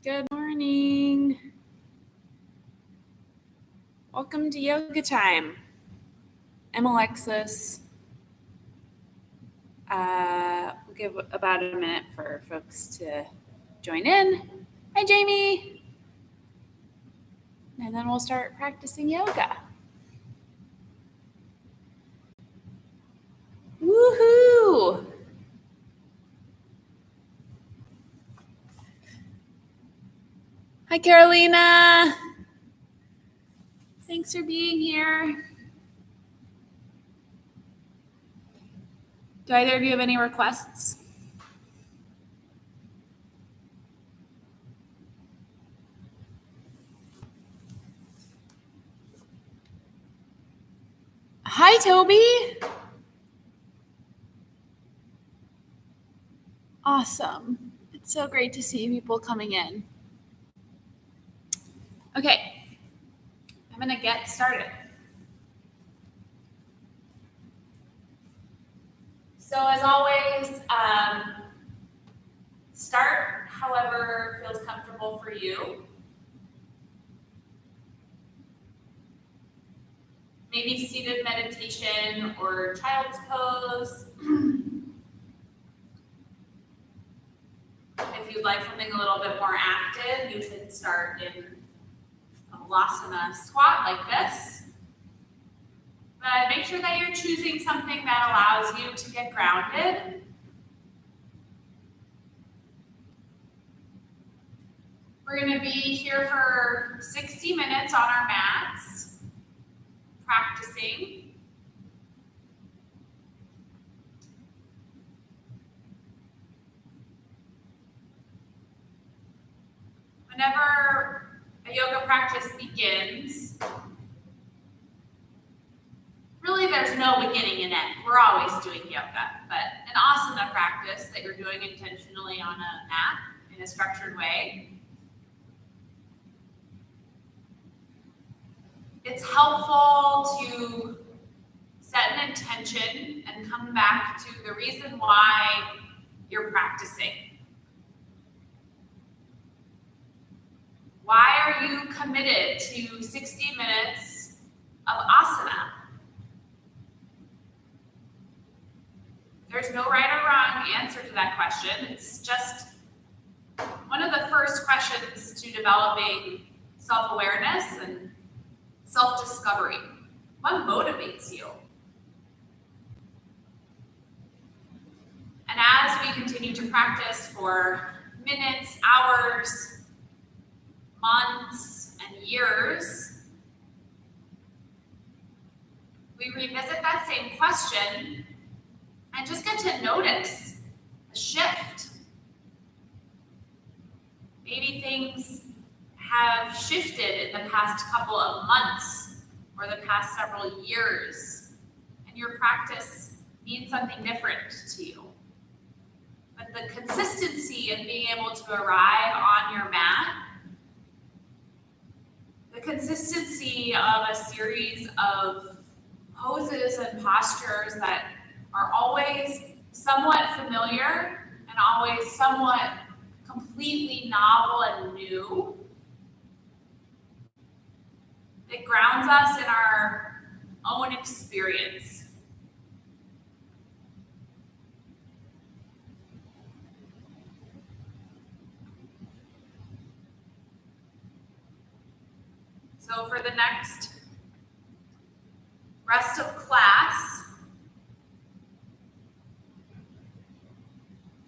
Good morning. Welcome to yoga time. I'm Alexis. We'll give about a minute for folks to join in. Hi, Jamie. And then we'll start practicing yoga. Woohoo! Hi, Carolina. Thanks for being here. Do either of you have any requests? Hi, Toby. Awesome. It's so great to see people coming in. Okay, I'm going to get started. So as always, start however feels comfortable for you. Maybe seated meditation or child's pose. If you'd like something a little bit more active, you could start in a Vinyasa squat like this. But make sure that you're choosing something that allows you to get grounded. We're going to be here for 60 minutes on our mats, practicing. Whenever a yoga practice begins, really there's no beginning and end. We're always doing yoga, but an asana practice that you're doing intentionally on a mat in a structured way. It's helpful to set an intention and come back to the reason why you're practicing. Why are you committed to 60 minutes of asana? There's no right or wrong answer to that question. It's just one of the first questions to developing self-awareness and self-discovery. What motivates you? And as we continue to practice for minutes, hours, months, and years, we revisit that same question and just get to notice a shift. Maybe things have shifted in the past couple of months or the past several years, and your practice means something different to you. But the consistency of being able to arrive on your mat, the consistency of a series of poses and postures that are always somewhat familiar and always somewhat completely novel and new. It grounds us in our own experience. So for the next rest of class,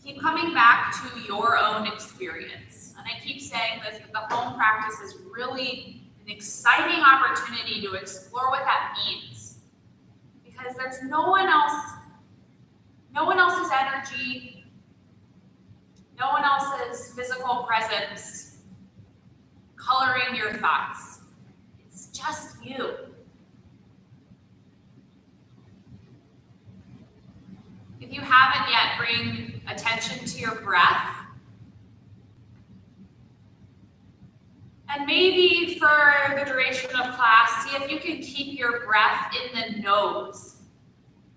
keep coming back to your own experience. And I keep saying this, that the home practice is really an exciting opportunity to explore what that means. Because there's no one else's energy, no one else's physical presence coloring your thoughts. It's just you. If you haven't yet, bring attention to your breath. And maybe for the duration of class, see if you can keep your breath in the nose.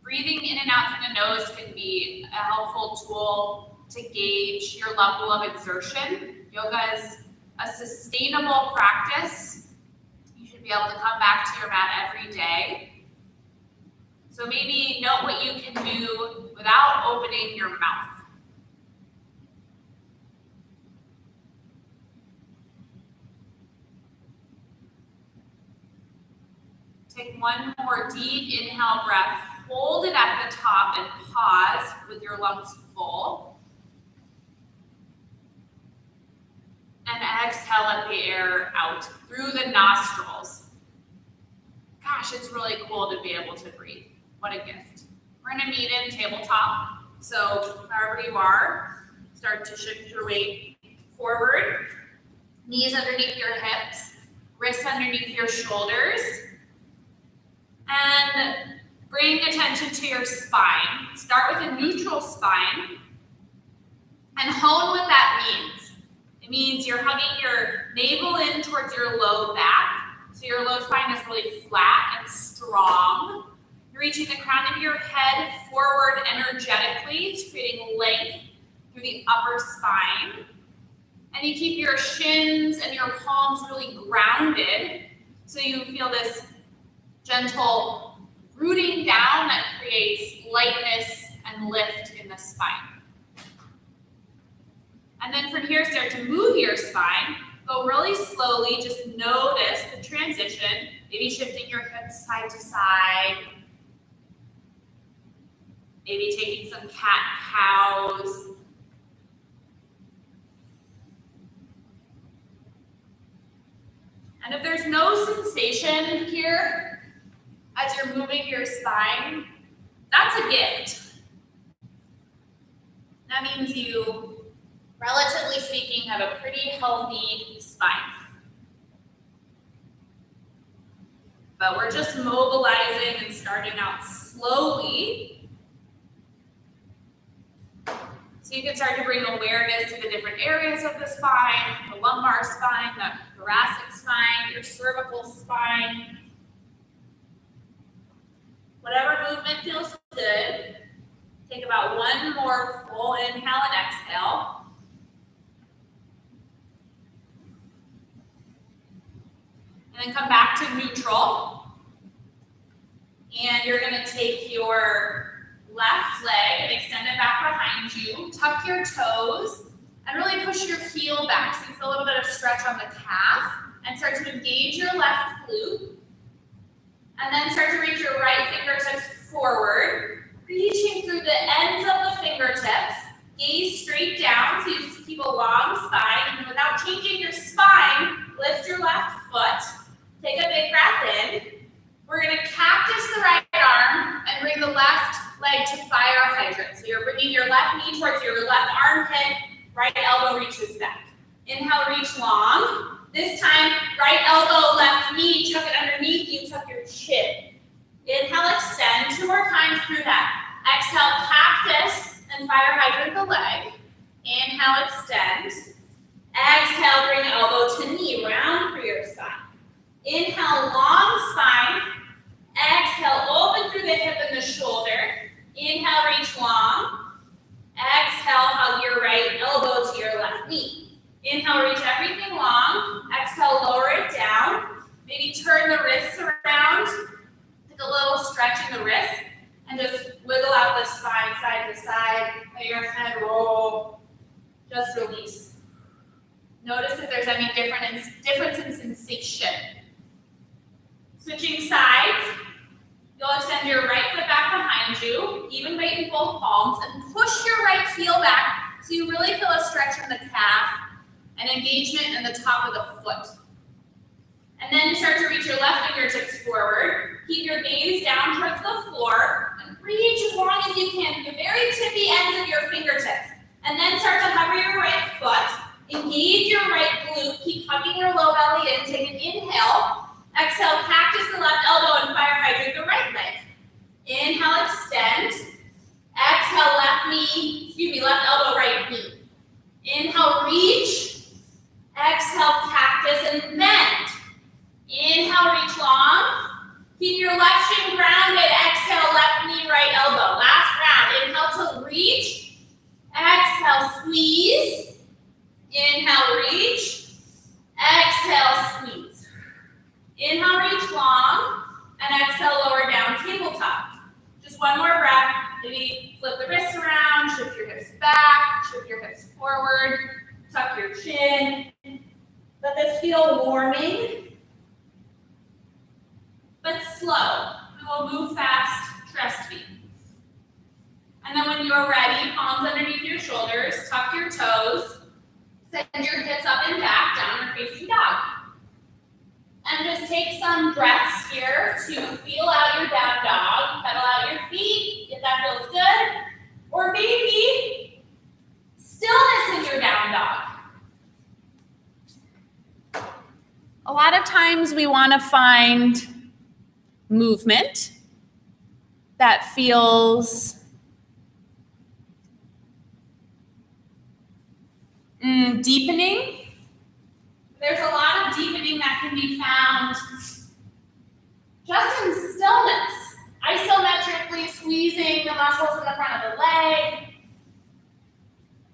Breathing in and out through the nose can be a helpful tool to gauge your level of exertion. Yoga is a sustainable practice. You should be able to come back to your mat every day. So maybe note what you can do without opening your mouth. Take one more deep inhale breath. Hold it at the top and pause with your lungs full. And exhale, let the air out through the nostrils. Gosh, it's really cool to be able to breathe. What a gift. We're gonna meet in tabletop. So wherever you are, start to shift your weight forward. Knees underneath your hips, wrists underneath your shoulders. And bring attention to your spine. Start with a neutral spine and hone what that means. It means you're hugging your navel in towards your low back. So your low spine is really flat and strong. You're reaching the crown of your head forward energetically. It's creating length through the upper spine. And you keep your shins and your palms really grounded. So you feel this gentle rooting down that creates lightness and lift in the spine. And then from here, start to move your spine. Go really slowly, just notice the transition. Maybe shifting your hips side to side. Maybe taking some cat-cows. And if there's no sensation here, as you're moving your spine, that's a gift. That means you, relatively speaking, have a pretty healthy spine. But we're just mobilizing and starting out slowly. So you can start to bring awareness to the different areas of the spine, the lumbar spine, the thoracic spine, your cervical spine. Whatever movement feels good. Take about one more full inhale and exhale. And then come back to neutral. And you're going to take your left leg and extend it back behind you. Tuck your toes and really push your heel back so you feel a little bit of stretch on the calf. And start to engage your left glute. And then start to reach your right fingertips forward, reaching through the ends of the fingertips. Gaze straight down so you keep a long spine. And without changing your spine, lift your left foot. Take a big breath in. We're going to cactus the right arm and bring the left leg to fire hydrant. So you're bringing your left knee towards your left armpit, right elbow reaches back. Inhale, reach long. This time, right elbow, left knee, tuck it underneath you, tuck your chin. Inhale, extend 2 more times through that. Exhale, cactus and fire hydrant the leg. Inhale, extend. Exhale, bring elbow to knee, round through your spine. Inhale, long spine. Exhale, open through the hip and the shoulder. Inhale, reach long. Exhale, hug your right elbow to your left knee. Inhale, reach everything long. Exhale, lower it down. Maybe turn the wrists around. Take a little stretch in the wrist. And just wiggle out the spine side to side. Let your head roll. Just release. Notice if there's any difference in sensation. Switching sides. You'll extend your right foot back behind you. Even weight in both palms. And push your right heel back so you really feel a stretch in the calf. And engagement in the top of the foot. And then start to reach your left fingertips forward. Keep your gaze down towards the floor and reach as long as you can to the very tippy ends of your fingertips. And then start to hover your right foot. Engage your right glute. Keep hugging your low belly in. Take an inhale. Exhale, cactus the left elbow and fire hydrant the right leg. Inhale, extend. Exhale, left elbow, right knee. Inhale, reach. Exhale, cactus and bend. Inhale, reach long. Keep your left shin grounded. Exhale, left knee, right elbow. Last round. Inhale to reach. Exhale, squeeze. Inhale, reach. Exhale, squeeze. Inhale, reach long, and exhale, lower down, tabletop. Just one more breath. Maybe flip the wrists around, shift your hips back, shift your hips forward, tuck your chin. Let this feel warming, but slow. We will move fast, trust me. And then when you're ready, palms underneath your shoulders, tuck your toes, send your hips up and back, downward facing dog. And just take some breaths here to feel out your down dog, pedal out your feet, if that feels good. Or maybe stillness in your down dog. A lot of times we want to find movement that feels deepening. There's a lot of deepening that can be found just in stillness. Isometrically squeezing the muscles in the front of the leg.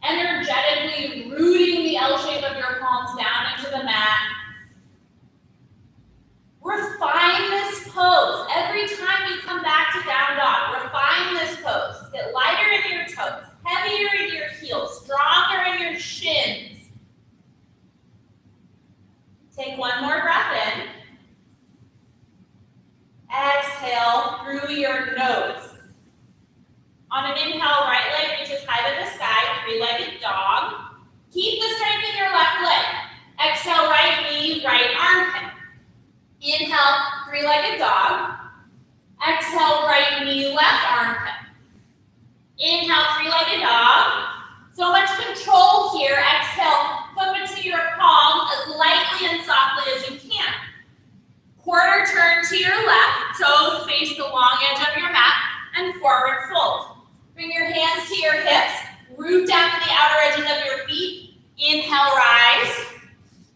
Energetically rooting the L shape of your palms down into the mat. Refine this pose. Every time you come back to down dog, refine this pose. Get lighter in your toes, heavier in your heels, stronger in your shins. Take one more breath in. Exhale through your nose. On an inhale, right leg reaches high to the sky, three-legged dog. Keep the strength in your left leg. Exhale, right knee, right armpit. Inhale, three-legged dog. Exhale, right knee, left armpit. Inhale, three-legged dog. So much control here. Exhale, foot between your palms as lightly and softly as you can. Quarter turn to your left, toes face the long edge of your mat, and forward fold. Bring your hands to your hips, root down to the outer edges of your feet. Inhale, rise.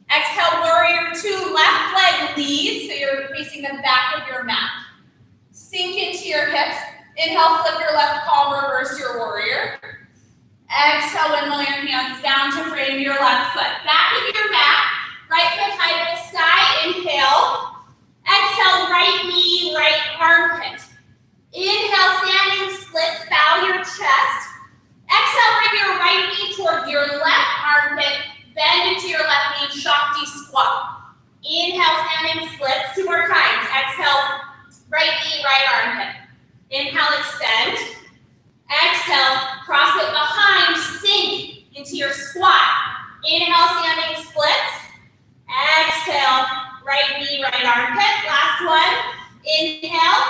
Exhale, warrior two, left leg leads, so you're facing the back of your mat. Sink into your hips. Inhale, flip your left palm, reverse your warrior. Exhale, windmill your hands down to frame your left foot. Back of your mat, right foot high to the sky, inhale. Exhale, right knee, right armpit. Inhale, standing splits, bow your chest. Exhale, bring your right knee towards your left armpit, bend into your left knee, Shakti squat. Inhale, standing splits, two more times. Exhale, right knee, right armpit. Inhale, extend. Exhale, cross it behind, sink into your squat. Inhale, standing splits. Exhale, right knee, right armpit. Last one. Inhale.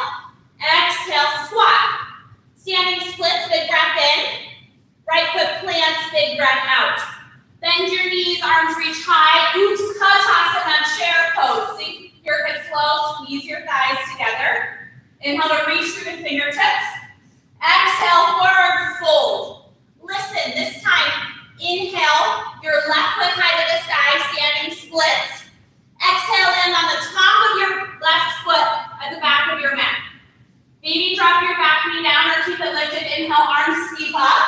Exhale, squat. Standing splits, big breath in. Right foot plants, big breath out. Bend your knees, arms reach high. Utkatasana, chair pose. Sink your hips low, squeeze your thighs together. Inhale to reach through the fingertips. Exhale, forward fold. Listen, this time, inhale, your left foot high to the sky, standing splits. Exhale, land on the top of your left foot at the back of your mat. Maybe drop your back knee down or keep it lifted. Inhale, arms sweep up.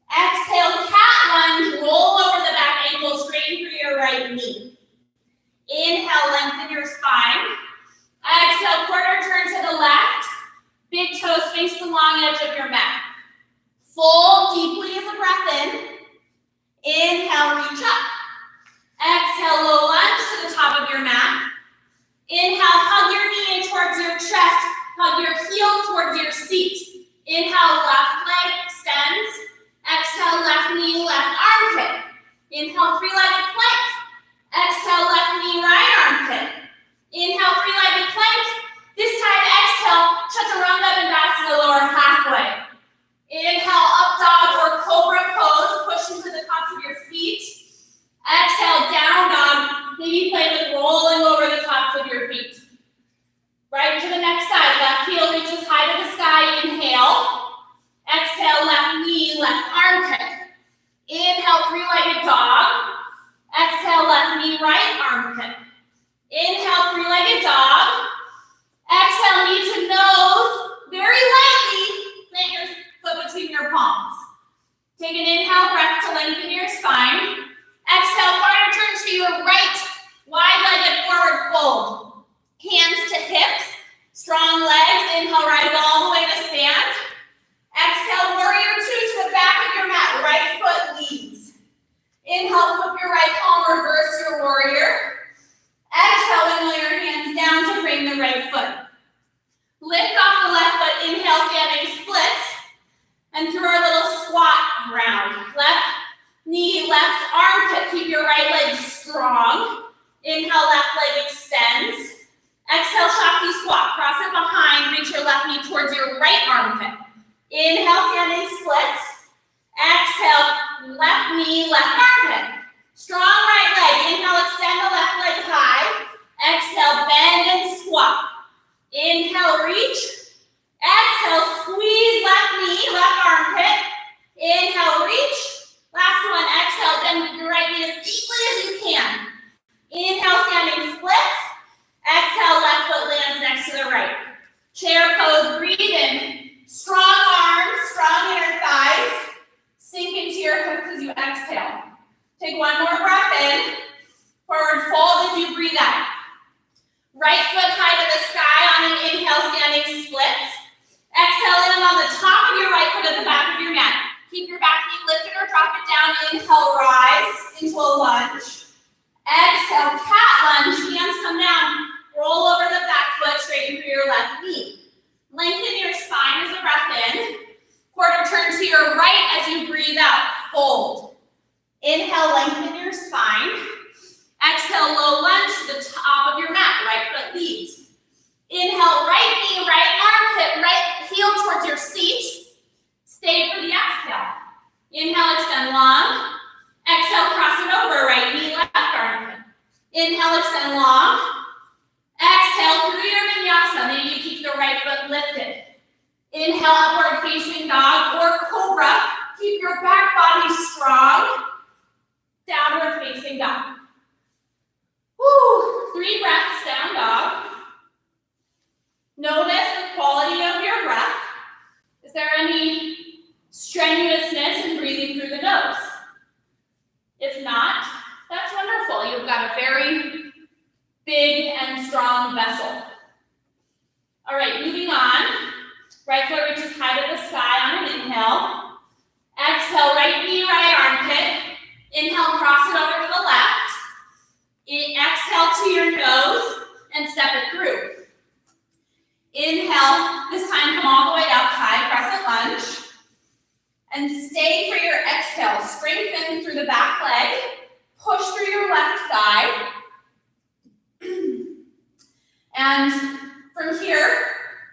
Exhale, cat lunge, roll over the back ankle, straighten through your right knee. Inhale, lengthen your spine. Exhale, quarter turn to the left. Big toes face the long edge of your mat. Fold deeply as a breath in. Inhale, reach up. Exhale, low lunge to the top of your mat. Inhale, hug your knee in towards your chest. Hug your heel towards your seat. Inhale, left leg extends. Exhale, left knee, left armpit. Inhale, three-legged plank. Exhale, left knee, right armpit. Inhale, three-legged plank. This time, exhale, chaturanga dandasana, lower halfway. Inhale, up dog or cobra pose. Push into the tops of your feet. Exhale, down dog. Maybe play with rolling over the tops of your feet. Right to the next side. Left heel reaches high to the sky. Inhale. Exhale, left knee, left armpit. Inhale, three-legged dog. Exhale, left knee, right armpit. Inhale, three-legged dog. Exhale, knee to nose. Very lightly, plant your foot between your palms. Take an inhale breath to lengthen your spine. Exhale, quarter turn to your right Inhale, flip your right palm, reverse your warrior. Exhale, wiggle your hands down to frame the right foot. Lift off the left foot, inhale, standing splits. And through our little squat round. Left knee, left armpit. Keep your right leg strong. Inhale, left leg extends. Exhale, Shakti squat. Cross it behind. Reach your left knee towards your right armpit. Inhale, standing splits. Exhale, left knee, left armpit. Strong right leg. Inhale, extend the left leg high. Exhale, bend and squat. Inhale, reach. Exhale, squeeze left knee, left armpit. Inhale, reach. Last one, exhale, bend your right knee as deeply as you can. Inhale, standing splits. Exhale, left foot lands next to the right. Chair pose, breathe in. Strong arms, strong inner thighs. Sink into your hips as you exhale. Take one more breath in. Forward fold as you breathe out. Right foot high to the sky on an inhale, standing splits. Exhale, land on the top of your right foot at the back of your mat. Keep your back knee lifted or drop it down. Inhale, rise into a lunge. Exhale, cat lunge. Hands come down. Roll over the back foot, straighten through your left knee. Lengthen your spine as a breath in. Quarter turn to your right as you breathe out. Fold. Inhale, lengthen your spine. Exhale, low lunge to the top of your mat. Right foot leads. Inhale, right knee, right armpit, right heel towards your seat. Stay for the exhale. Inhale, extend long. Exhale, cross it over, right knee, left armpit. Inhale, extend long. Exhale, through your vinyasa. Maybe you keep the right foot lifted. Inhale, upward facing dog or cobra. Keep your back body strong. Downward facing dog. Woo! 3 breaths, down dog. Notice the quality of your breath. Is there any strenuousness in breathing through the nose? If not, that's wonderful. You've got a very big and strong vessel. All right, moving on. Right foot reaches high to the sky on an inhale. Exhale, right knee, right armpit. Inhale, cross it over to the left. Exhale to your nose and step it through. Inhale, this time come all the way up, high crescent lunge. And stay for your exhale. Strengthen through the back leg. Push through your left thigh. And from here,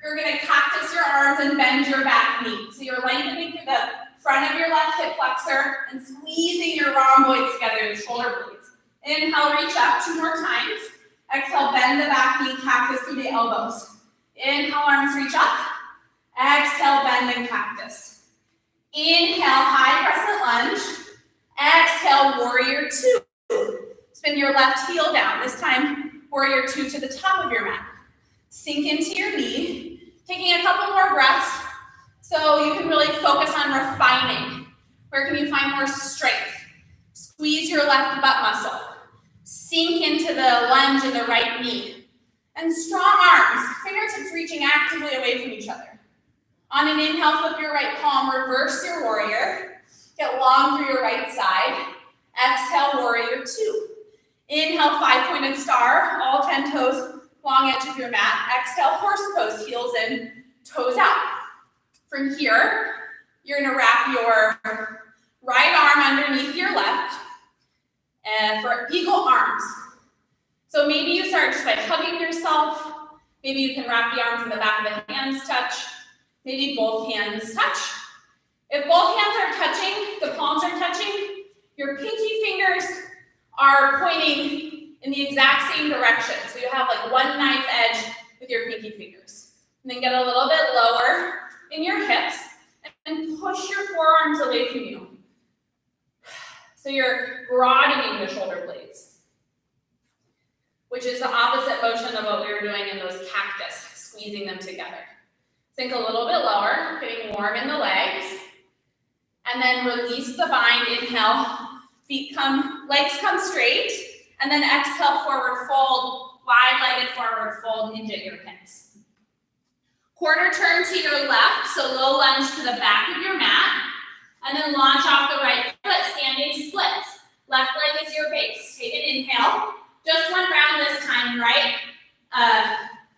you're going to cactus your arms and bend your back knee. So you're lengthening through the front of your left hip flexor and squeezing your rhomboids together, your shoulder blades. Inhale, reach up 2 more times. Exhale, bend the back knee, cactus through the elbows. Inhale, arms reach up. Exhale, bend and cactus. Inhale, high crescent lunge. Exhale, warrior 2. Spin your left heel down. This time, warrior 2 to the top of your mat. Sink into your knee. Taking a couple more breaths so you can really focus on refining. Where can you find more strength? Squeeze your left butt muscle. Sink into the lunge in the right knee. And strong arms, fingertips reaching actively away from each other. On an inhale, flip your right palm, reverse your warrior. Get long through your right side. Exhale, warrior 2. Inhale, 5-pointed star, all 10 toes, long edge of your mat. Exhale, horse pose, heels in, toes out. From here, you're gonna wrap your right arm underneath your left and for eagle arms. So maybe you start just by hugging yourself. Maybe you can wrap the arms in the back of the hands touch. Maybe both hands touch. If both hands are touching, the palms are touching, your pinky fingers are pointing in the exact same direction. So you have like one knife edge with your pinky fingers. And then get a little bit lower in your hips and push your forearms away from you. So you're broadening the shoulder blades, which is the opposite motion of what we were doing in those cactus, squeezing them together. Sink a little bit lower, getting warm in the legs. And then release the bind, inhale, legs come straight. And then exhale, forward fold, wide-legged forward fold, hinge at your hips. Quarter turn to your left, so low lunge to the back of your mat. And then launch off the right foot, standing splits. Left leg is your base. Take an inhale. Just one round this time, right?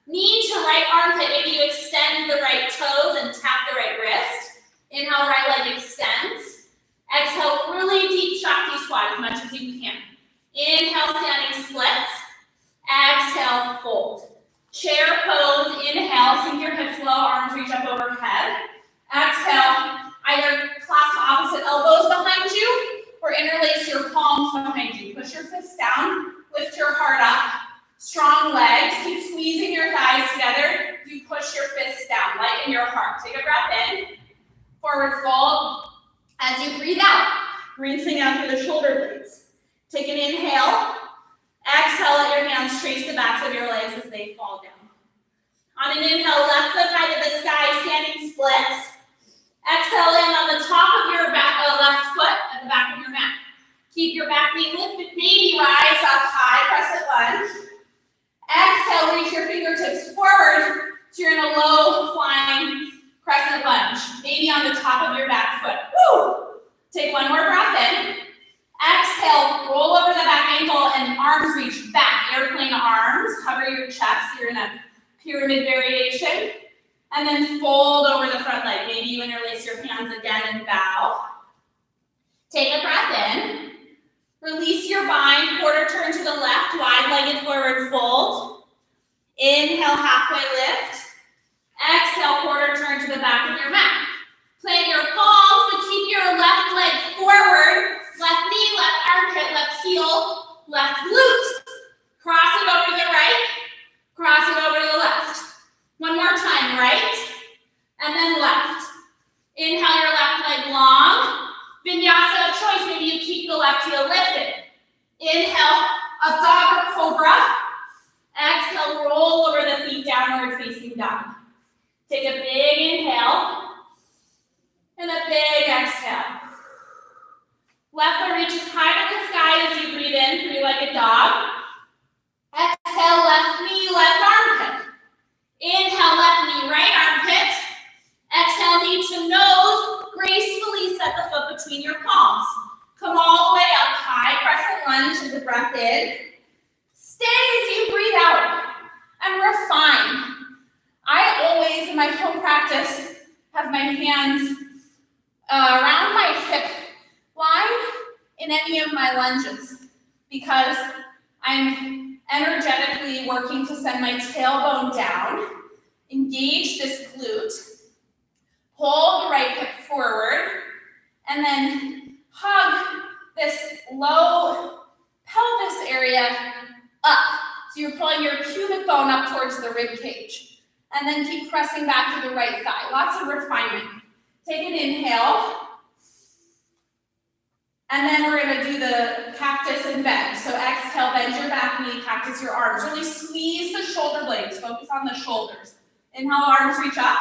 Knee to right armpit. Maybe you extend the right toes and tap the right wrist. Inhale, right leg extends. Exhale, really deep Shakti squat as much as you can. Inhale, standing splits. Exhale, fold. Chair pose, inhale, sink your hips low, arms reach up overhead. Exhale, either clasp opposite elbows behind you or interlace your palms behind you. Push your fists down, lift your heart up. Strong legs, keep squeezing your thighs together. You push your fists down, lighten your heart. Take a breath in, forward fold. As you breathe out, rinsing out through the shoulder blades. Take an inhale. Exhale, let your hands trace the backs of your legs as they fall down. On an inhale, left foot high to the sky, standing splits. Exhale, land on the top of your left foot at the back of your mat. Keep your back knee lifted, maybe rise up high, crescent lunge. Exhale, reach your fingertips forward so you're in a low flying crescent lunge, maybe on the top of your back foot. Woo! Take one more breath in. Exhale, roll over the back ankle and arms reach back. Airplane arms, cover your chest. You're in a pyramid variation. And then fold over the front leg. Maybe you interlace your hands again and bow. Take a breath in. Release your bind, quarter turn to the left, wide-legged forward fold. Inhale, halfway lift. Exhale, quarter turn to the back of your mat. Plant your palms, but keep your left leg forward. Left knee, left armpit, left heel, left glute. Cross it over to the right, cross it over to the left. One more time, right, and then left. Inhale your left leg long. Vinyasa of choice, maybe you keep the left heel lifted. Inhale, up dog or cobra. Exhale, roll over the feet, downward facing dog. Take a big inhale and a big exhale. Left foot reaches high to the sky as you breathe in, three-legged dog. Exhale, left knee, left armpit. Inhale, left knee, right armpit. Exhale, knee to nose. Gracefully set the foot between your palms. Come all the way up, high crescent lunge as a breath in. Stay as you breathe out and refine. I always, in my home practice, have my hands around my hip line in any of my lunges because I'm energetically working to send my tailbone down, engage this glute, pull the right hip forward, and then hug this low pelvis area up. So you're pulling your pubic bone up towards the rib cage. And then keep pressing back to the right thigh. Lots of refinement. Take an inhale. And then we're going to do the cactus and bend. So exhale, bend your back knee, cactus your arms. Really squeeze the shoulder blades. Focus on the shoulders. Inhale, arms reach up.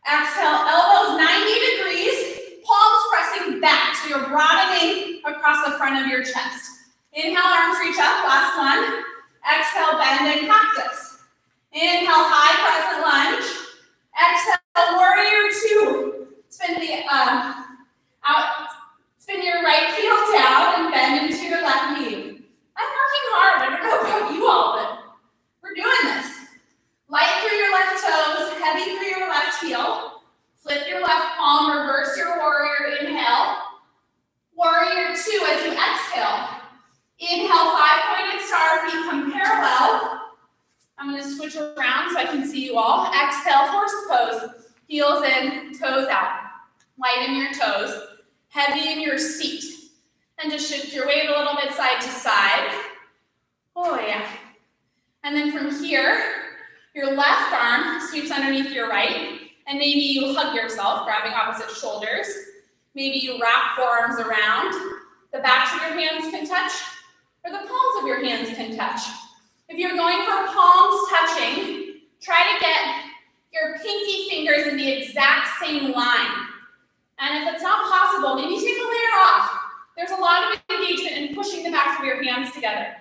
Exhale, elbows 90 degrees. Palms pressing back. So you're broadening across the front of your chest. Inhale, arms reach up. Last one. Exhale, bend and cactus. Inhale, high crescent lunge. Exhale, warrior two. Spin your right heel down and bend into your left knee. I'm working hard. I don't know about you all, but we're doing this. Light through your left toes, heavy through your left heel. Flip your left palm, reverse your warrior, inhale. Warrior two as you exhale. Inhale, five-pointed star, feet come parallel. I'm going to switch around so I can see you all. Exhale, horse pose. Heels in, toes out. Lighten your toes. Heavy in your seat. And just shift your weight a little bit side to side. Oh, yeah. And then from here, your left arm sweeps underneath your right. And maybe you hug yourself, grabbing opposite shoulders. Maybe you wrap forearms around. The backs of your hands can touch, or the palms of your hands can touch. If you're going for palms touching, try to get your pinky fingers in the exact same line. And if it's not possible, maybe take a layer off. There's a lot of engagement in pushing the backs of your hands together.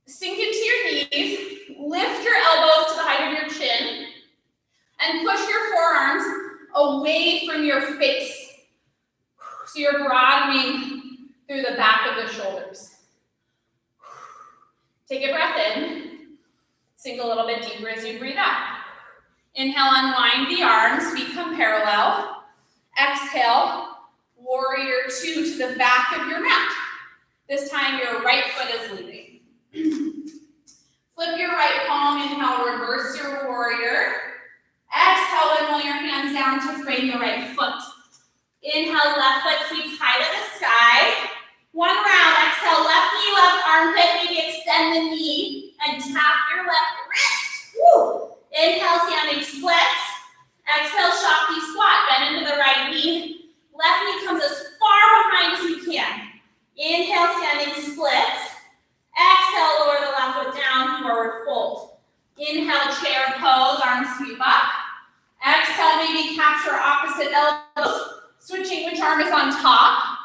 Sink into your knees, lift your elbows to the height of your chin, and push your forearms away from your face. So you're broadening through the back of the shoulders. Take a breath in. Sink a little bit deeper as you breathe out. Inhale, unwind the arms, feet come parallel. Exhale, warrior two to the back of your mat. This time your right foot is leading. Flip your right palm, inhale, reverse your warrior. Exhale, and roll your hands down to frame the right foot. Inhale, left foot sweeps high to the sky. One round, exhale, left knee, left armpit, maybe extend the knee and tap your left wrist. Woo! Inhale, standing splits. Exhale, Shakti squat, bend into the right knee. Left knee comes as far behind as you can. Inhale, standing splits. Exhale, lower the left foot down, forward fold. Inhale, chair pose, arms sweep up. Exhale, maybe capture opposite elbows, switching which arm is on top,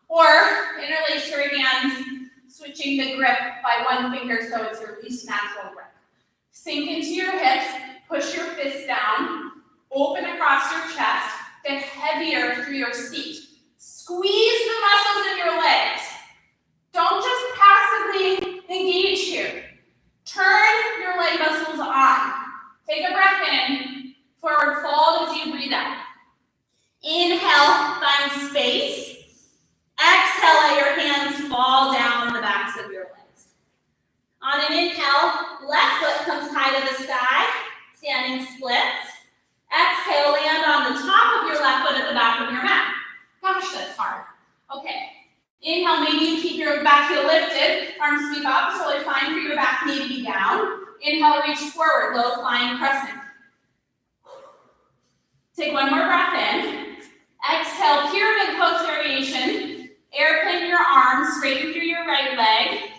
or interlace your hands, switching the grip by one finger so it's your least natural grip. Sink into your hips, push your fists down, open across your chest, get heavier through your seat. Squeeze the muscles in your legs. Don't just passively engage here. Turn your leg muscles on. Take a breath in, forward fold as you breathe out. Inhale, find space. Exhale, let your hands fall down the backs of your legs. On an inhale, left foot comes high to the sky, standing splits. Exhale, land on the top of your left foot at the back of your mat. Gosh, that's hard. Okay. Inhale, maybe you keep your back heel lifted, arms sweep up, so totally fine for your back knee to be down. Inhale, reach forward, low flying crescent. Take one more breath in. Exhale, pyramid pose variation. Airplane your arms, straighten through your right leg,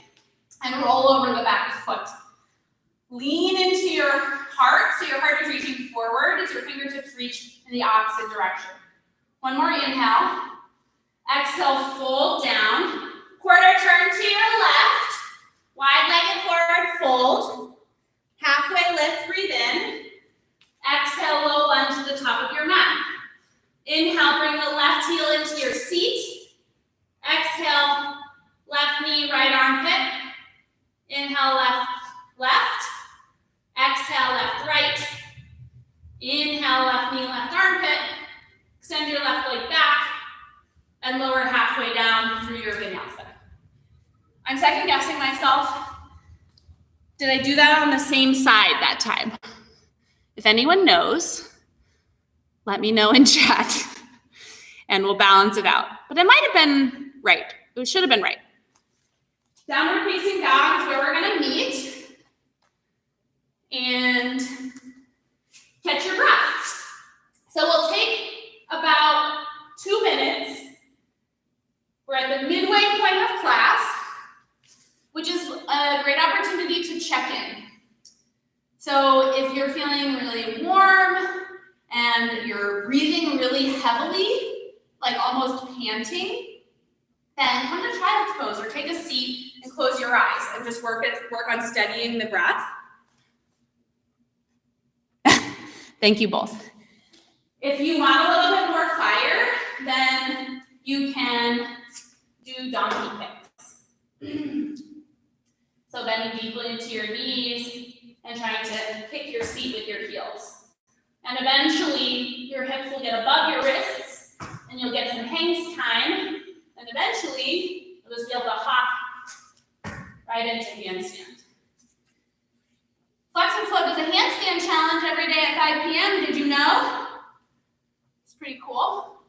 and roll over the back foot. Lean into your heart, so your heart is reaching forward as your fingertips reach in the opposite direction. One more inhale. Exhale, fold down. Quarter turn to your left. Wide-legged forward fold. Halfway lift, breathe in. Exhale, low lunge to the top of your mat. Inhale, bring the left heel into your seat. Exhale, left knee, right armpit. Inhale, left, left. Exhale, left, right. Inhale, left knee, left armpit. Extend your left leg back and lower halfway down through your Vinyasa. I'm second guessing myself. Did I do that on the same side that time? If anyone knows, let me know in chat and we'll balance it out. But it might have been right. It should have been right. Downward facing dog is where we're gonna meet. And catch your breath. So we'll take about 2 minutes. We're at the midway point of class, which is a great opportunity to check in. So if you're feeling really warm and you're breathing really heavily, like almost panting, then come to child's pose or take a seat and close your eyes and just work on steadying the breath. Thank you both. If you want a little bit more fire, then you can do donkey kicks. So bending deeply into your knees and trying to kick your seat with your heels. And eventually, your hips will get above your wrists, and you'll get some hangs time, and eventually, you'll just be able to hop right into handstand. Flex and Float is a handstand challenge every day at 5 p.m. Did you know? It's pretty cool.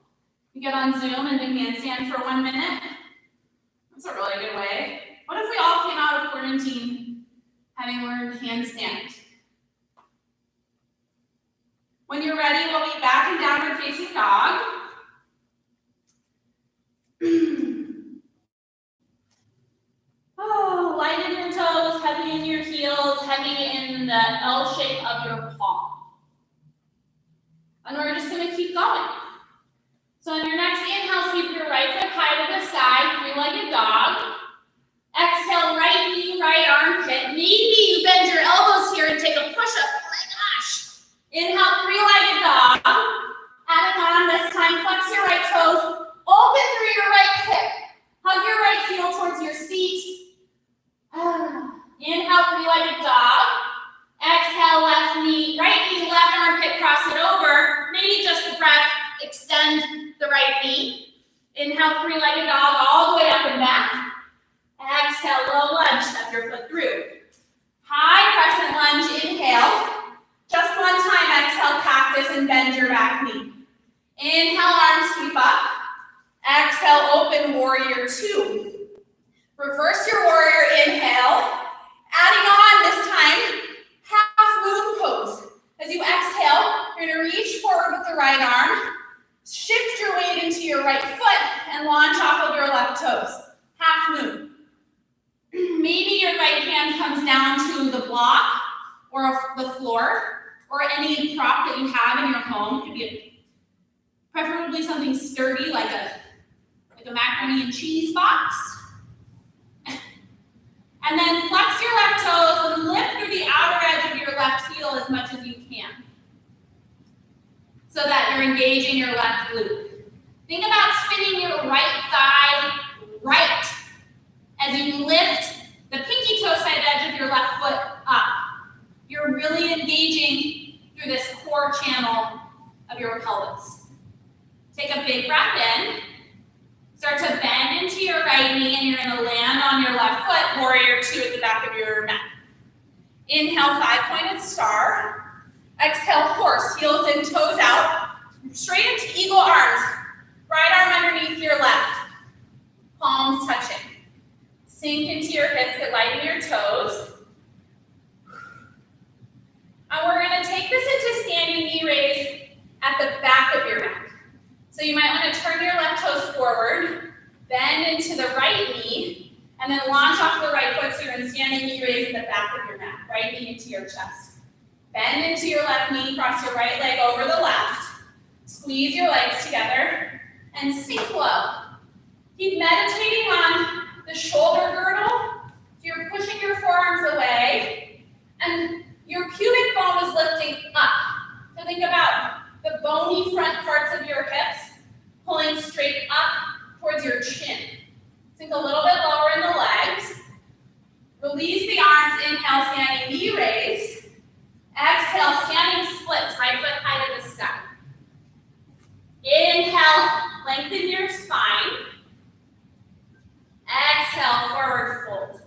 You get on Zoom and do handstand for 1 minute. That's a really good way. What if we all came out of quarantine having learned handstand? When you're ready, we'll be back in downward facing dog. Oh, light in your toes, heavy in your heels, heavy in the L shape of your palm. And we're just gonna keep going. So on your next inhale, sweep your right foot high to the sky, three-legged dog. Exhale, right knee, right armpit. Maybe you bend your elbows here and take a push-up. Oh my gosh. Inhale, three-legged dog. Adding on this time, flex your right toes, open through your right hip. Hug your three-legged dog all the way up and back. Exhale, low lunge, step your foot through. High crescent lunge, inhale. Just one time, exhale, cactus, and bend your back knee. Inhale, arms sweep up. Exhale, open warrior two. Reverse your warrior, inhale. Adding on this time, half moon pose. As you exhale, you're gonna reach forward with the right arm, shift your weight into your right foot, and launch off of your left toes. Half moon. Maybe your right hand comes down to the block or the floor or any prop that you have in your home. It could be preferably something sturdy like a macaroni and cheese box. And then flex your left toes and lift through the outer edge of your left heel as much as you can so that you're engaging your left glute. Think about spinning your right thigh right as you lift the pinky toe side edge of your left foot up. You're really engaging through this core channel of your pelvis. Take a big breath in. Start to bend into your right knee and you're gonna land on your left foot, warrior two at the back of your mat. Inhale, five-pointed star. Exhale, horse, heels in, toes out. Straight into eagle arms. Right arm underneath your left. Palms touching. Sink into your hips to lighten your toes. And we're gonna take this into standing knee raise at the back of your mat. So you might want to turn your left toes forward, bend into the right knee, and then launch off the right foot so you're in standing knee raise in the back of your mat, right knee into your chest. Bend into your left knee, cross your right leg over the left, squeeze your legs together, and sink low. Keep meditating on the shoulder girdle, so you're pushing your forearms away, and your pubic bone is lifting up. So think about the bony front parts of your hips pulling straight up towards your chin. Sink a little bit lower in the legs. Release the arms, inhale, standing knee raise. Exhale, standing splits, right foot high to the sky. Inhale, lengthen your spine. Exhale, forward fold.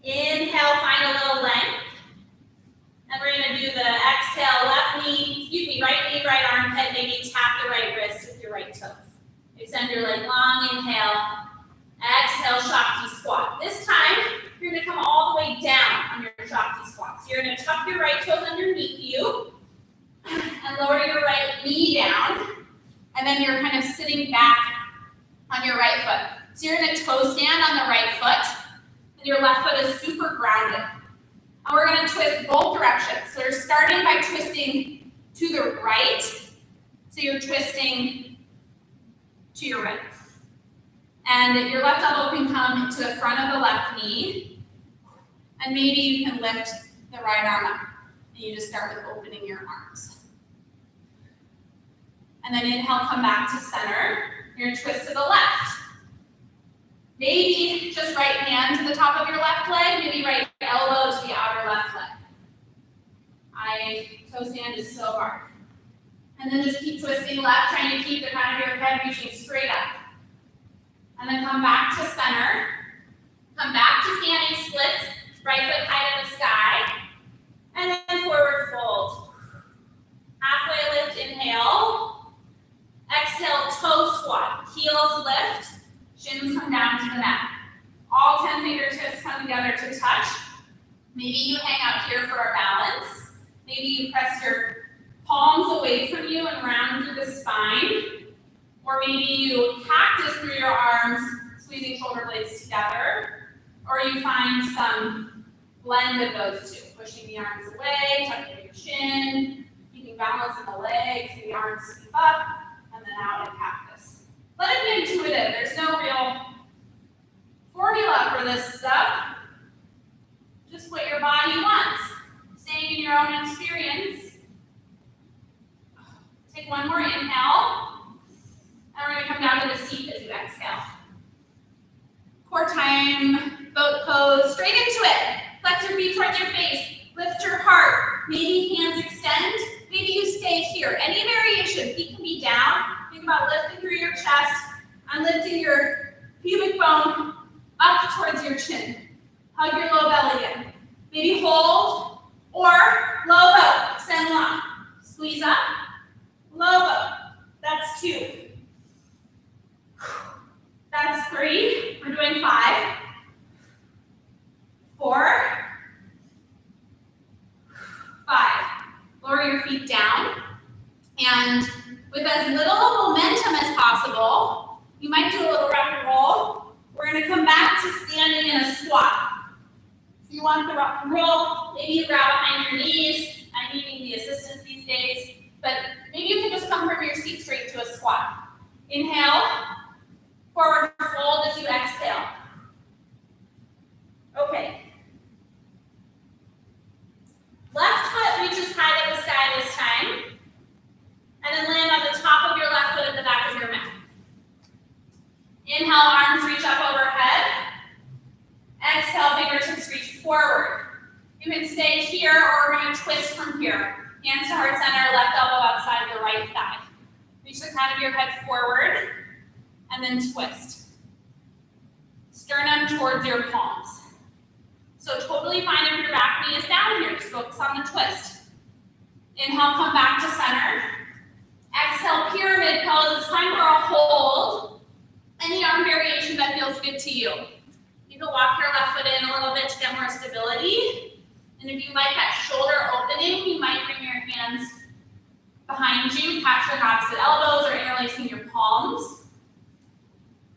Inhale, find a little length. And we're gonna do the exhale, right armpit, maybe tap the right wrist with your right toes. Extend your leg long, inhale. Exhale, Shakti squat. This time, you're gonna come all the way down on your Shakti squat. So you're gonna tuck your right toes underneath you and lower your right knee down. And then you're kind of sitting back on your right foot. So you're gonna toe stand on the right foot and your left foot is super grounded. And we're gonna twist both directions. So you're starting by twisting to the right. So you're twisting to your right. And your left elbow can come to the front of the left knee. And maybe you can lift the right arm up. And you just start with opening your arms. And then inhale, come back to center. You're gonna twist to the left. Maybe just right hand to the top of your left leg, maybe right elbow to the outer left leg. Toe stand is so hard. And then just keep twisting left, trying to keep the crown of your head reaching straight up. And then come back to center. Come back to standing splits, right foot high to the sky. And then forward fold. Halfway lift, inhale. Exhale, toe squat. Heels lift, shins come down to the mat. All 10 fingertips come together to touch. Maybe you hang out here for a balance. Maybe you press your palms away from you and round through the spine. Or maybe you cactus through your arms, squeezing shoulder blades together. Or you find some blend of those two, pushing the arms away, tucking your chin, keeping balance in the legs, and the arms sweep up, and then out in cactus. Let it be intuitive. There's no real formula for this stuff. Just what your body wants. Staying in your own experience. Take one more inhale. And we're going to come down to the seat as you exhale. Core time, boat pose, straight into it. Flex your feet towards your face. Lift your heart. Maybe hands extend. Maybe you stay here. Any variation. Feet can be down. Maybe about lifting through your chest and lifting your pubic bone up towards your chin. Hug your low belly in. Maybe hold or low boat. Extend long. Squeeze up. Low boat. That's 2. That's 3. We're doing 5. 4. 5. Lower your feet down. And with as little momentum as possible, you might do a little rock and roll. We're going to come back to standing in a squat. If you want the rock and roll, maybe you grab behind your knees. I'm needing the assistance these days, but maybe you can just come from your seat straight to a squat. Inhale, forward fold as you exhale. Okay. Left foot reaches high to the sky this time, and then land on the top of your left foot at the back of your mat. Inhale, arms reach up overhead. Exhale, fingertips reach forward. You can stay here, or we're going to twist from here. Hands to heart center, left elbow outside the right thigh. Reach the crown of your head forward, and then twist. Sternum towards your palms. So totally fine if your back knee is down here. Just focus on the twist. Inhale, come back to center. Exhale, pyramid pose. It's time for a hold. Any arm variation that feels good to you. You can walk your left foot in a little bit to get more stability. And if you like that shoulder opening, you might bring your hands behind you, capturing opposite elbows or interlacing your palms.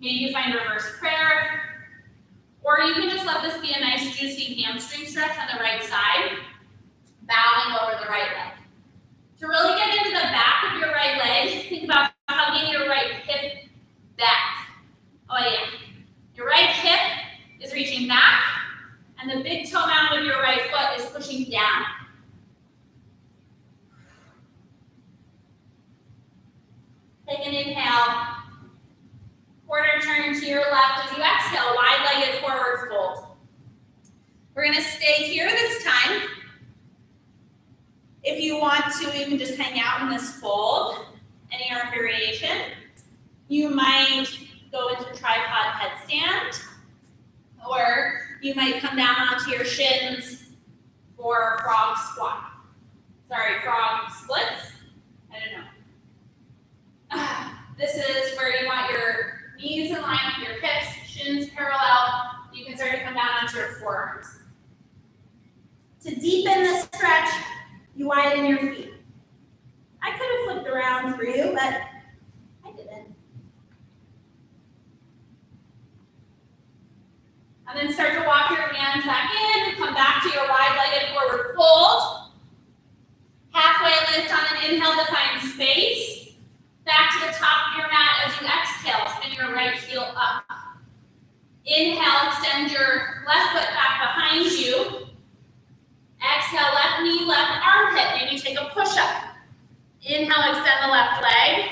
Maybe you find reverse prayer. Or you can just let this be a nice juicy hamstring stretch on the right side, bowing over the right leg. To really get into the back of your right leg, think about hugging your right hip back. Oh yeah. Your right hip is reaching back, and the big toe mound of your right foot is pushing down. Take an inhale. Quarter turn to your left as you exhale, wide-legged forward fold. We're going to stay here this time. If you want to, you can just hang out in this fold, any arm variation. You might go into tripod headstand, or you might come down onto your shins for frog squat. Sorry, frog splits. I don't know. This is where you want your knees in line with your hips, shins parallel. You can start to come down onto your forearms. To deepen the stretch, you widen your feet. I could have flipped around for you, but I didn't. And then start to walk your hands back in, come back to your wide-legged forward fold. Halfway lift on an inhale to find space. Back to the top of your mat as you exhale, spin your right heel up. Inhale, extend your left foot back behind you. Exhale, left knee, left armpit. Maybe take a push-up. Inhale, extend the left leg.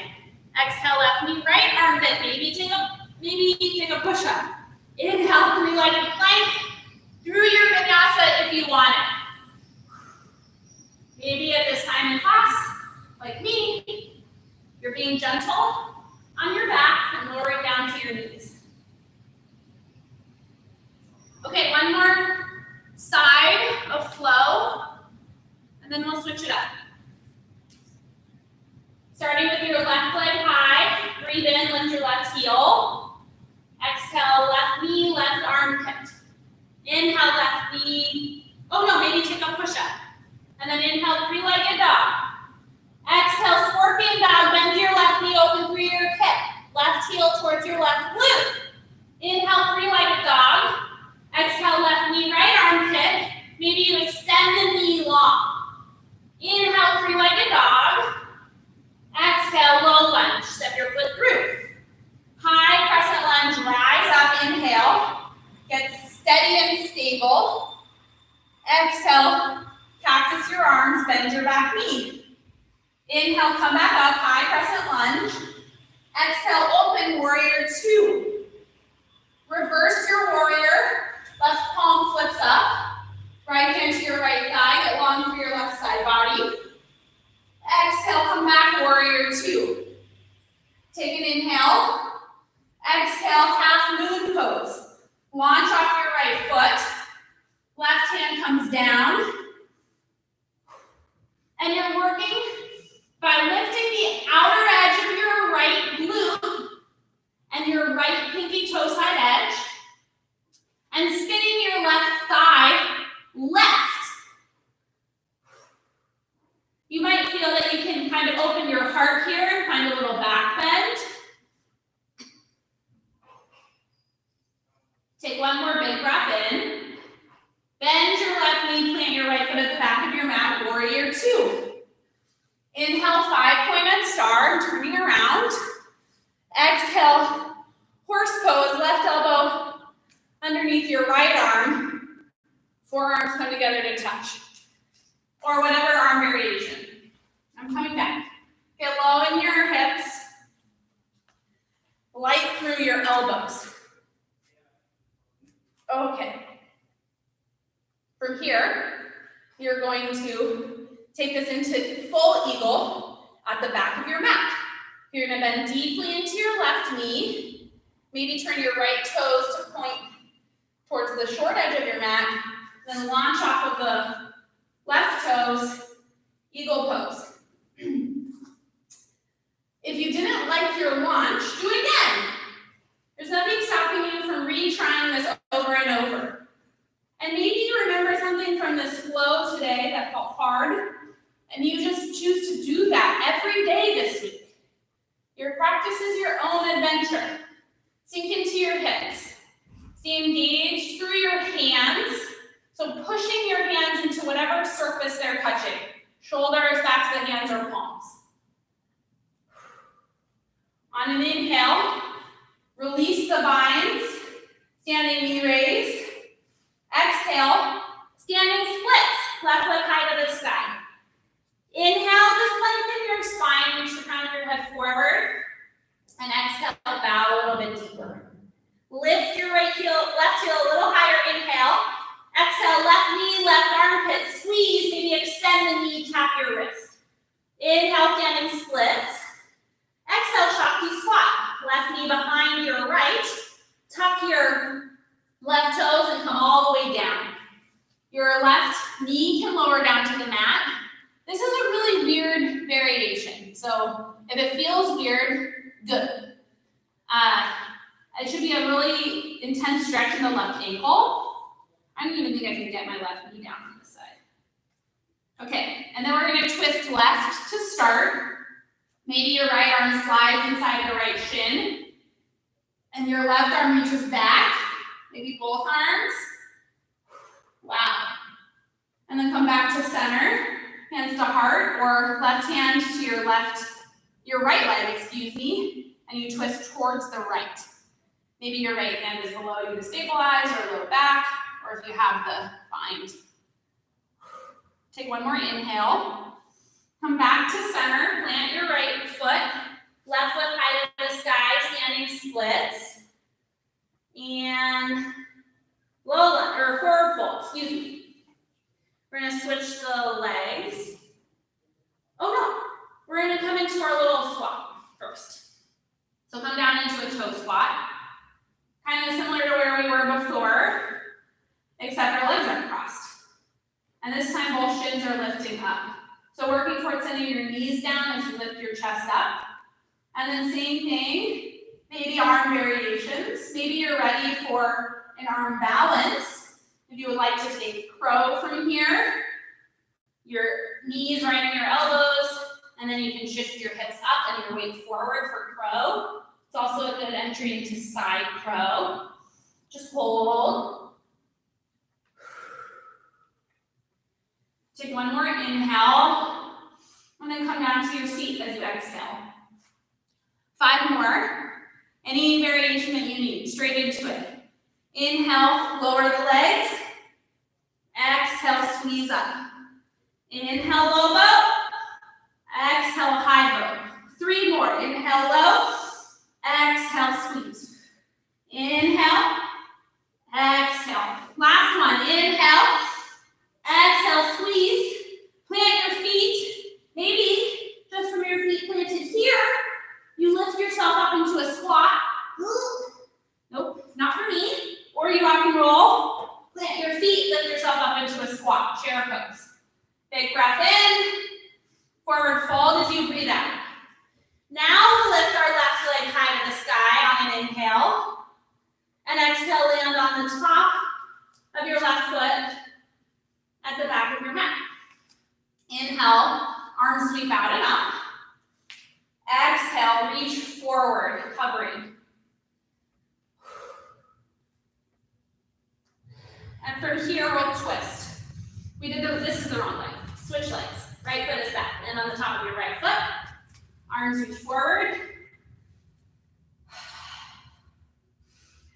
Exhale, left knee, right armpit. Maybe take a push-up. Inhale, three-legged plank through your vinyasa if you want it. Maybe at this time in class, like me, you're being gentle on your back and lowering down to your knees. Okay, one more side of flow, and then we'll switch it up. Starting with your left leg high, breathe in, lift your left heel. Exhale, left knee, left armpit. Inhale, left knee. Oh no, maybe take a push-up. And then inhale, three-legged dog. Exhale, scorpion dog, bend your left knee open through your hip. Left heel towards your left glute. Inhale, three-legged dog. Exhale, left knee, right armpit. Maybe you extend the knee long. Inhale, three-legged dog. Exhale, low lunge, step your foot through. High crescent lunge, rise up, inhale. Get steady and stable. Exhale, cactus your arms, bend your back knee. Inhale, come back up, high crescent lunge. Exhale, open warrior two. Reverse your warrior, left palm flips up. Right hand to your right thigh, get long through your left side body. Exhale, come back, warrior two. Exhale, half moon pose. Launch off your right foot. Left hand comes down. And you're working by lifting the outer edge of your right glute and your right pinky toe side edge and spinning your left thigh left. You might feel that you can kind of open your heart here and find a little back bend. Take one more big breath in. Bend your left knee, plant your right foot at the back of your mat, warrior two. Inhale, 5-pointed star, turning around. Exhale, horse pose, left elbow underneath your right arm. Forearms come together to touch. Or whatever arm variation. I'm coming back. Get low in your hips. Light through your elbows. Okay. From here, you're going to take this into full eagle at the back of your mat. You're going to bend deeply into your left knee. Maybe turn your right toes to point towards the short edge of your mat. Then launch off of the left toes, eagle pose. If you didn't like your launch, do it again. There's nothing stopping you from retrying this over and over. And maybe you remember something from this flow today that felt hard, and you just choose to do that every day this week. Your practice is your own adventure. Sink into your hips. Stay engaged through your hands. So pushing your hands into whatever surface they're touching. Shoulders, backs of the hands, or palms. On an inhale, release the binds. Standing knee raise. Exhale, standing splits. Left foot high to the sky. Inhale, just lengthen your spine, reach the crown of your head forward. And exhale, bow a little bit deeper. Lift your left heel a little higher, inhale. Exhale, left knee, left armpit, squeeze, maybe extend the knee, tap your wrist. Inhale, standing splits. Exhale, Shakti squat. Left knee behind your right. Tuck your left toes and come all the way down. Your left knee can lower down to the mat. This is a really weird variation. So if it feels weird, good. It should be a really intense stretch in the left ankle. I don't even think I can get my left knee down on this side. Okay, and then we're gonna twist left to start. Maybe your right arm slides inside the right shin, and your left arm reaches back, maybe both arms. Wow. And then come back to center, hands to heart, or left hand to your right leg, and you twist towards the right. Maybe your right hand is below you to stabilize, or low back, or if you have the bind. Take one more inhale. Come back to center, plant your right foot, left foot high to the sky, standing splits. And forward fold, We're gonna switch the legs. Oh no, we're gonna come into our little squat first. So come down into a toe squat. Kind of similar to where we were before, except our legs aren't crossed. And this time both shins are lifting up. So working towards sending your knees down as you lift your chest up. And then same thing, maybe arm variations. Maybe you're ready for an arm balance. If you would like to take crow from here, your knees right in your elbows, and then you can shift your hips up and your weight forward for crow. It's also a good entry into side crow. Just hold. Take one more inhale, and then come down to your seat as you exhale. 5 more. Any variation that you need, straight into it. Inhale, lower the legs. Exhale, squeeze up. Inhale, low bow. Exhale, high bow. 3 more. Inhale, low. Exhale, squeeze. Inhale. Exhale. Last one. Inhale. Exhale, squeeze. Plant your feet. Maybe just from your feet planted here, you lift yourself up into a squat. on the top of your left foot at the back of your mat. Inhale, arms sweep out and up. Exhale, reach forward, hovering. And from here, we'll twist. This is the wrong leg. Switch legs. Right foot is back. And on the top of your right foot, arms reach forward.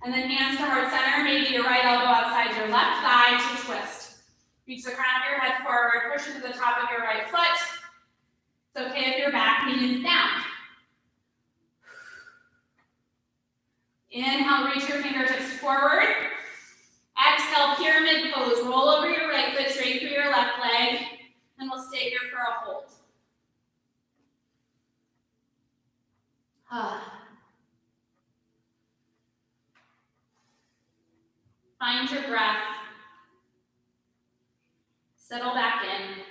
And then hands to heart center, maybe your right elbow outside your left thigh to twist. Reach the crown of your head forward, push into the top of your right foot. It's okay if your back knee is down. Inhale, reach your fingertips forward. Exhale, pyramid pose. Roll over your right foot straight through your left leg. And we'll stay here for a hold. Find your breath. Settle back in.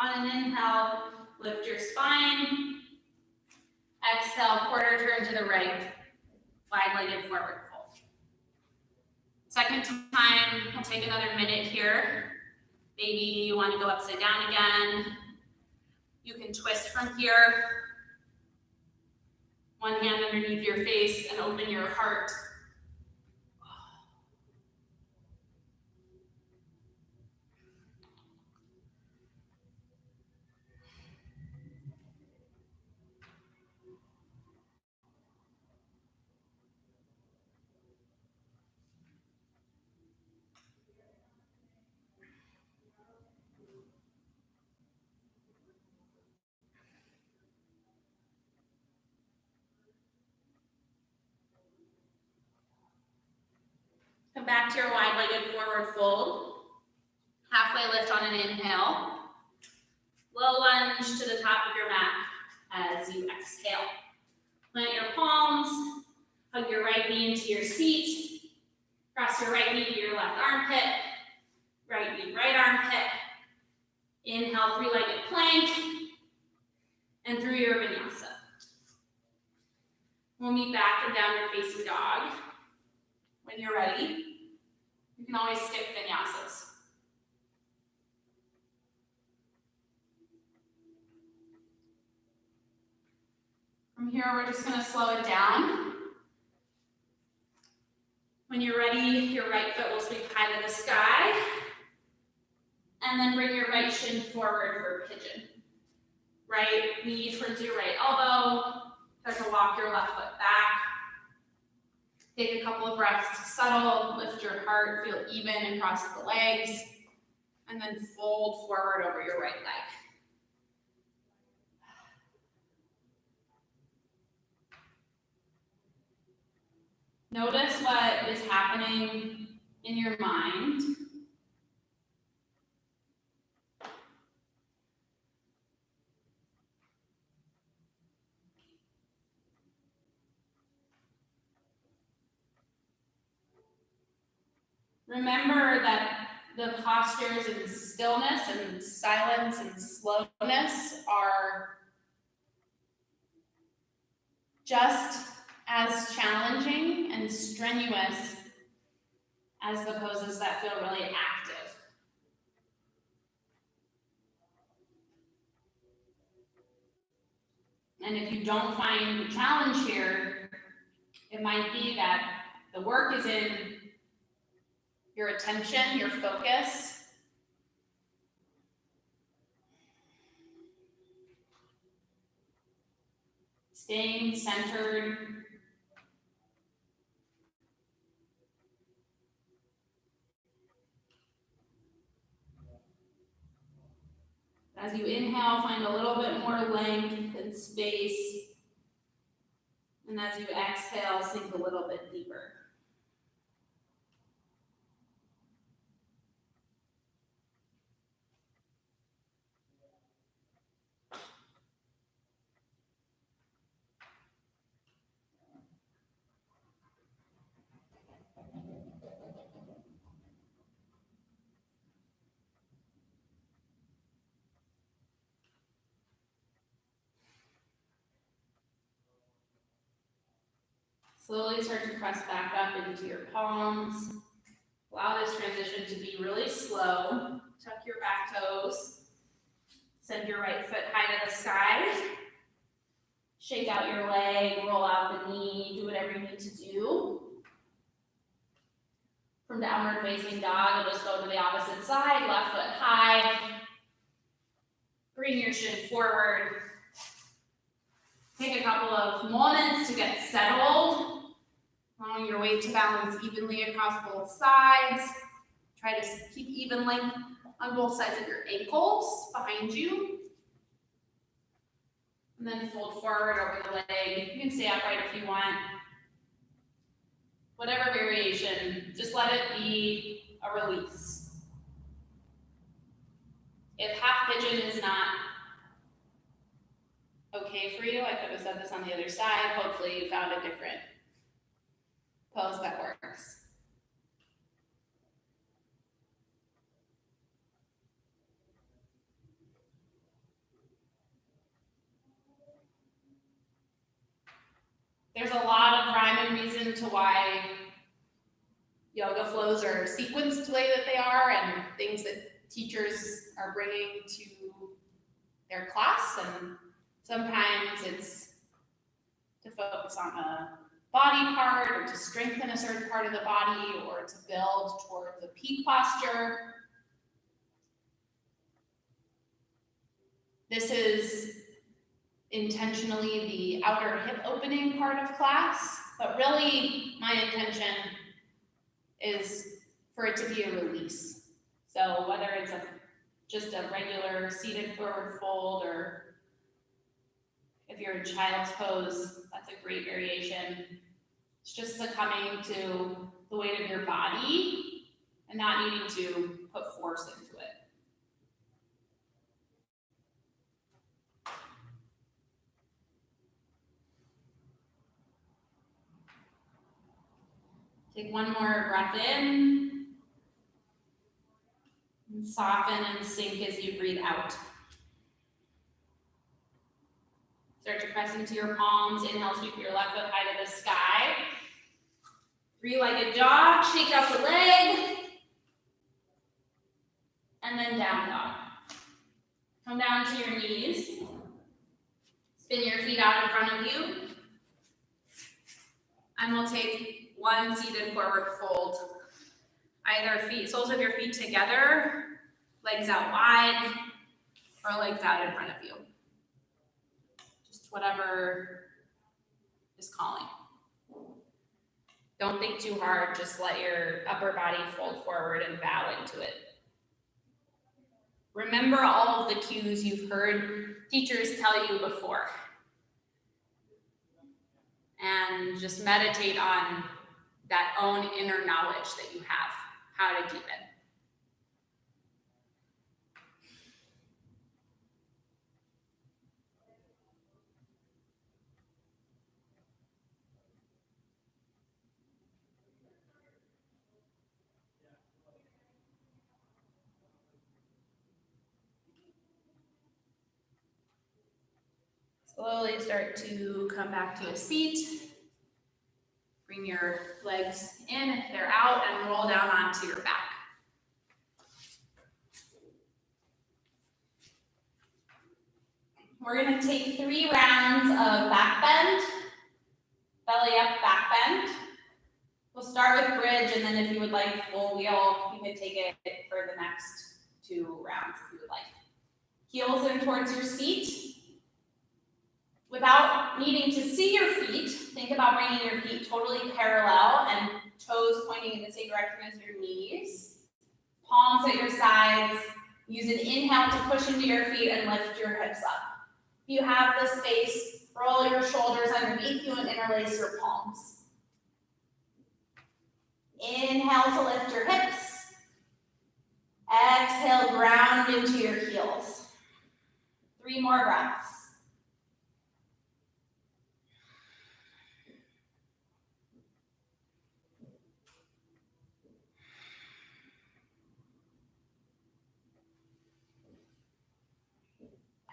On an inhale, lift your spine. Exhale, quarter turn to the right. Wide-legged forward fold. Second time, we'll take another minute here. Maybe you want to go upside down again. You can twist from here. One hand underneath your face and open your heart. Come back to your wide-legged forward fold. Halfway lift on an inhale. Low lunge to the top of your mat as you exhale. Plant your palms, hug your right knee into your seat. Cross your right knee to your left armpit. Right knee, right armpit. Inhale, three-legged plank. And through your Vinyasa. We'll meet back and down your facing dog. When you're ready, you can always skip Vinyasas. From here, we're just going to slow it down. When you're ready, your right foot will sweep high to the sky. And then bring your right shin forward for pigeon. Right knee towards your right elbow. Start to walk your left foot back. Take a couple of breaths to settle, lift your heart, feel even across the legs, and then fold forward over your right leg. Notice what is happening in your mind. Remember that the postures in stillness and silence and slowness are just as challenging and strenuous as the poses that feel really active. And if you don't find the challenge here, it might be that the work is in your attention, your focus. Staying centered. As you inhale, find a little bit more length and space. And as you exhale, sink a little bit deeper. Slowly start to press back up into your palms. Allow this transition to be really slow. Tuck your back toes. Send your right foot high to the sky. Shake out your leg, roll out the knee, do whatever you need to do. From downward facing dog, you'll just go to the opposite side, left foot high. Bring your shin forward. Take a couple of moments to get settled. Allowing your weight to balance evenly across both sides. Try to keep even length on both sides of your ankles behind you. And then fold forward over the leg. You can stay upright if you want. Whatever variation, just let it be a release. If half pigeon is not okay for you, I could have said this on the other side. Hopefully you found a different pose that works. There's a lot of rhyme and reason to why yoga flows are sequenced the way that they are, and things that teachers are bringing to their class. And sometimes it's to focus on a body part, or to strengthen a certain part of the body, or to build towards a peak posture. This is intentionally the outer hip opening part of class, but really my intention is for it to be a release. So whether it's just a regular seated forward fold, or if you're in child's pose, that's a great variation. It's just succumbing to the weight of your body and not needing to put force into it. Take one more breath in, and soften and sink as you breathe out. Start to press into your palms. Inhale, sweep your left foot high to the sky. Three-legged dog, shake out the leg, and then down dog. Come down to your knees. Spin your feet out in front of you. And we'll take one seated forward fold. Either soles of your feet together, legs out wide, or legs out in front of you. Just whatever is calling. Don't think too hard, just let your upper body fold forward and bow into it. Remember all of the cues you've heard teachers tell you before. And just meditate on that own inner knowledge that you have, how to deepen. Slowly start to come back to a seat. Bring your legs in if they're out, and roll down onto your back. We're going to take 3 rounds of back bend, belly up, back bend. We'll start with bridge, and then if you would like full wheel, you can take it for the next 2 rounds if you would like. Heels in towards your seat. Without needing to see your feet, think about bringing your feet totally parallel and toes pointing in the same direction as your knees. Palms at your sides. Use an inhale to push into your feet and lift your hips up. If you have the space, roll your shoulders underneath you and interlace your palms. Inhale to lift your hips. Exhale, ground into your heels. 3 more breaths.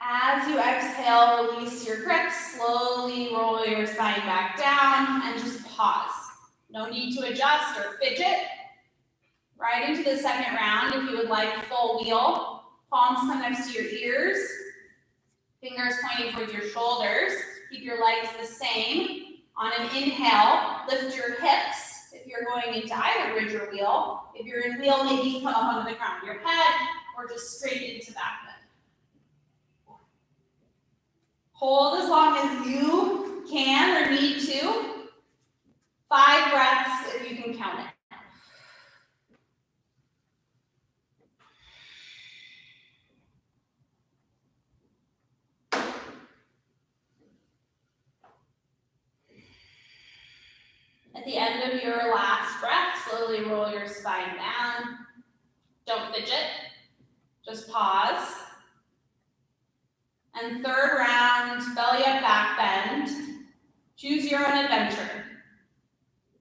As you exhale, release your grip, slowly roll your spine back down, and just pause. No need to adjust or fidget. Right into the second round, if you would like full wheel, palms come next to your ears, fingers pointing towards your shoulders. Keep your legs the same. On an inhale, lift your hips if you're going into either bridge or wheel. If you're in wheel, maybe you come up onto the crown of your head or just straight into back bend. Hold as long as you can or need to. 5 breaths if you can count it. At the end of your last breath, slowly roll your spine down. Don't fidget, just pause. And third round, belly up, back bend. Choose your own adventure.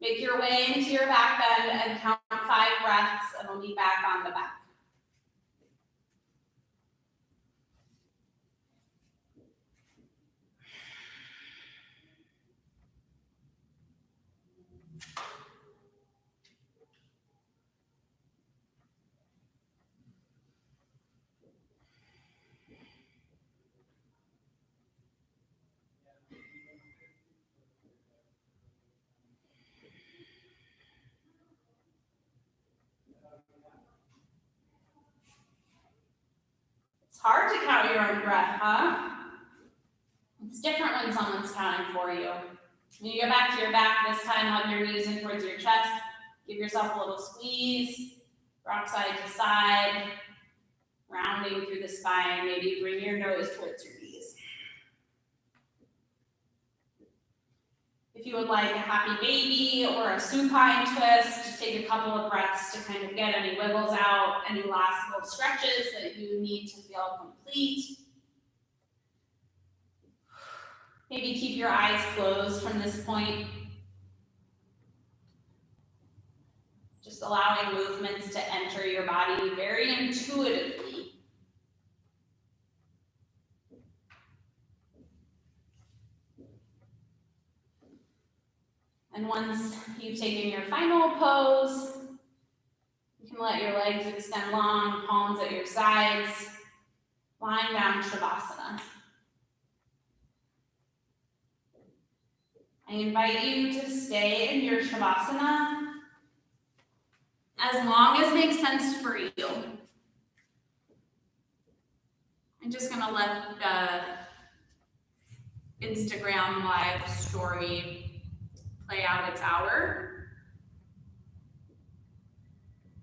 Make your way into your back bend and count 5 breaths, and we'll be back on the back. It's hard to count your own breath, huh? It's different when someone's counting for you. When you go back to your back, this time hug your knees in towards your chest. Give yourself a little squeeze. Rock side to side. Rounding through the spine. Maybe bring your nose towards your knees. If you would like a happy baby or a supine twist, just take a couple of breaths to kind of get any wiggles out, any last little stretches that you need to feel complete. Maybe keep your eyes closed from this point. Just allowing movements to enter your body very intuitively. And once you've taken your final pose, you can let your legs extend long, palms at your sides, lying down Shavasana. I invite you to stay in your Shavasana as long as makes sense for you. I'm just gonna let the Instagram live story play out its hour.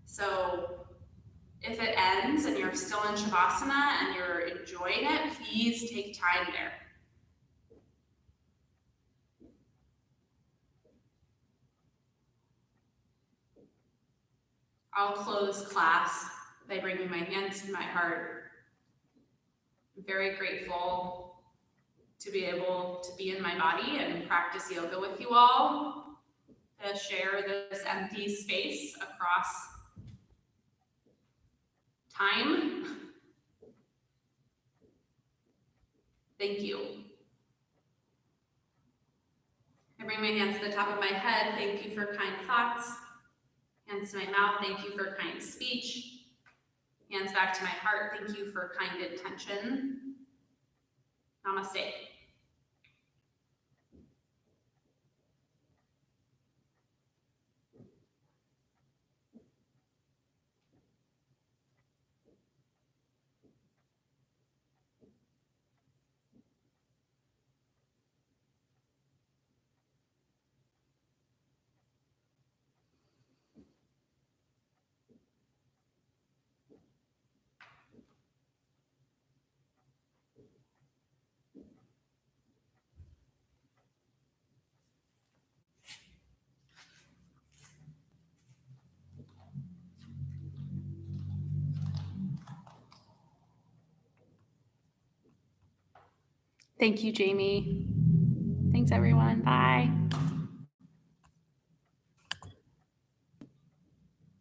So if it ends and you're still in Shavasana and you're enjoying it, please take time there. I'll close class by bringing my hands to my heart. I'm very grateful to be able to be in my body and practice yoga with you all, to share this empty space across time. Thank you. I bring my hands to the top of my head. Thank you for kind thoughts. Hands to my mouth. Thank you for kind speech. Hands back to my heart. Thank you for kind intention. Namaste. Thank you, Jamie. Thanks, everyone. Bye.